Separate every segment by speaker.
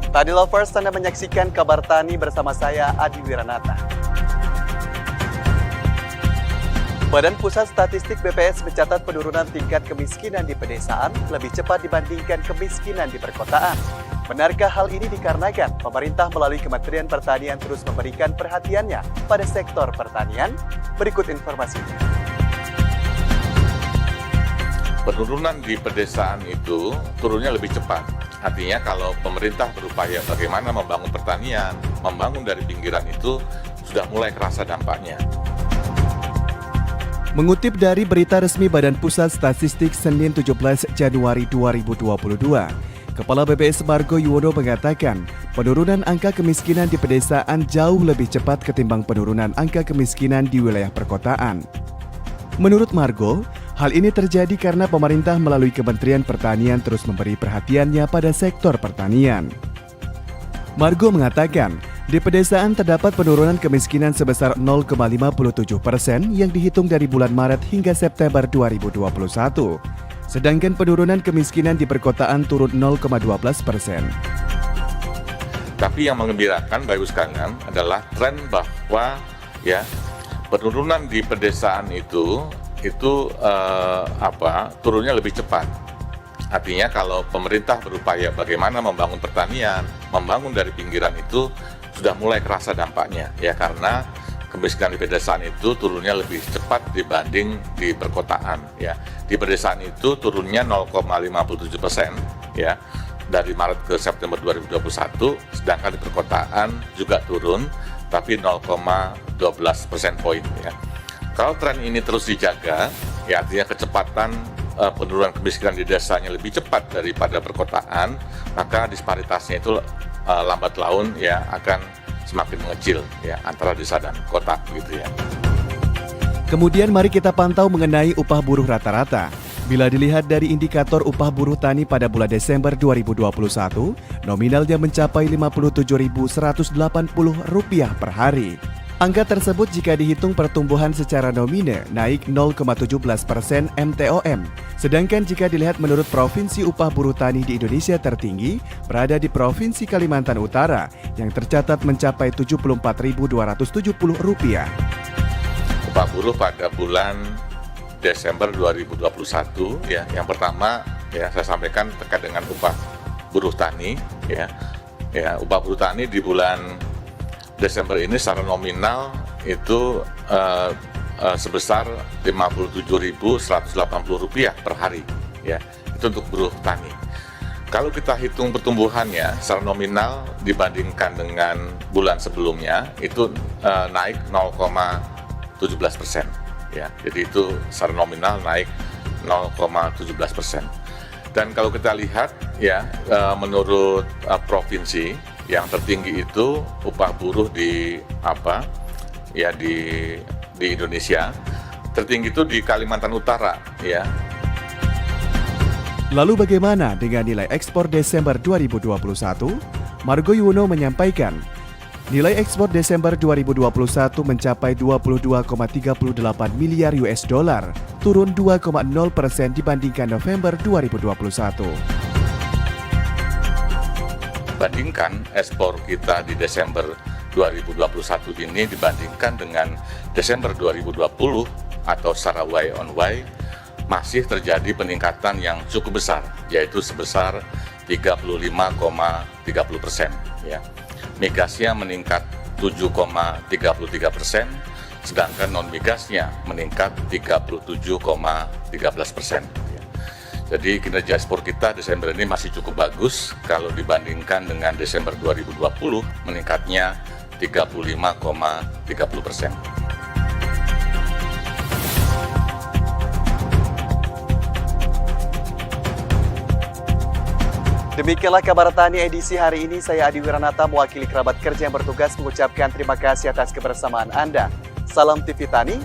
Speaker 1: Tani Lovers, Anda menyaksikan Kabar Tani bersama saya, Adi Wiranata. Badan Pusat Statistik BPS mencatat penurunan tingkat kemiskinan di pedesaan lebih cepat dibandingkan kemiskinan di perkotaan. Benarkah hal ini dikarenakan pemerintah melalui Kementerian Pertanian terus memberikan perhatiannya pada sektor pertanian? Berikut informasinya.
Speaker 2: Penurunan di pedesaan itu turunnya lebih cepat. Artinya kalau pemerintah berupaya bagaimana membangun pertanian, membangun dari pinggiran itu sudah mulai kerasa dampaknya.
Speaker 3: Mengutip dari berita resmi Badan Pusat Statistik Senin 17 Januari 2022, Kepala BPS Margo Yuwono mengatakan penurunan angka kemiskinan di pedesaan jauh lebih cepat ketimbang penurunan angka kemiskinan di wilayah perkotaan. Menurut Margo, hal ini terjadi karena pemerintah melalui Kementerian Pertanian terus memberi perhatiannya pada sektor pertanian. Margo mengatakan, di pedesaan terdapat penurunan kemiskinan sebesar 0,57% yang dihitung dari bulan Maret hingga September 2021. Sedangkan penurunan kemiskinan di perkotaan turun 0,12%.
Speaker 2: Tapi yang menggembirakan Bapak Ibu sekalian adalah tren bahwa penurunan di pedesaan itu turunnya lebih cepat. Artinya kalau pemerintah berupaya bagaimana membangun pertanian, membangun dari pinggiran itu sudah mulai kerasa dampaknya ya, karena kemiskinan di pedesaan itu turunnya lebih cepat dibanding di perkotaan ya. Di pedesaan itu turunnya 0,57% ya dari Maret ke September 2021, sedangkan di perkotaan juga turun tapi 0,12% poin ya. Kalau tren ini terus dijaga, ya artinya kecepatan penurunan kemiskinan di desanya lebih cepat daripada perkotaan, maka disparitasnya itu lambat laun ya akan semakin mengecil ya antara desa dan kota gitu ya.
Speaker 3: Kemudian mari kita pantau mengenai upah buruh rata-rata. Bila dilihat dari indikator upah buruh tani pada bulan Desember 2021, nominalnya mencapai Rp57.180 per hari. Angka tersebut jika dihitung pertumbuhan secara nominal naik 0,17% MTOM. Sedangkan jika dilihat menurut provinsi upah buruh tani di Indonesia tertinggi berada di Provinsi Kalimantan Utara yang tercatat mencapai Rp74.270.
Speaker 2: Upah buruh pada bulan Desember 2021 ya, yang pertama ya saya sampaikan terkait dengan upah buruh tani ya. Upah buruh tani di bulan Desember ini secara nominal itu sebesar Rp57.180 per hari ya. Itu untuk buruh tani. Kalau kita hitung pertumbuhannya secara nominal dibandingkan dengan bulan sebelumnya itu naik 0,17% ya. Jadi itu secara nominal naik 0,17%. Dan kalau kita lihat ya menurut provinsi yang tertinggi itu upah buruh di Indonesia tertinggi itu di Kalimantan Utara ya.
Speaker 3: Lalu bagaimana dengan nilai ekspor Desember 2021? Margo Yuwono menyampaikan, nilai ekspor Desember 2021 mencapai 22,38 miliar US dollar, turun 2,0% dibandingkan November 2021.
Speaker 2: Bandingkan ekspor kita di Desember 2021 ini dibandingkan dengan Desember 2020 atau secara Y on Y masih terjadi peningkatan yang cukup besar, yaitu sebesar 35,30% ya. Migasnya meningkat 7,33%, sedangkan non migasnya meningkat 37,13%. Jadi kinerja ekspor kita Desember ini masih cukup bagus kalau dibandingkan dengan Desember 2020 meningkatnya 35,30%.
Speaker 1: Demikianlah Kabar Tani edisi hari ini. Saya Adi Wiranata mewakili kerabat kerja yang bertugas mengucapkan terima kasih atas kebersamaan Anda. Salam TV Tani,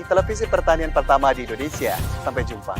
Speaker 1: televisi pertanian pertama di Indonesia. Sampai jumpa.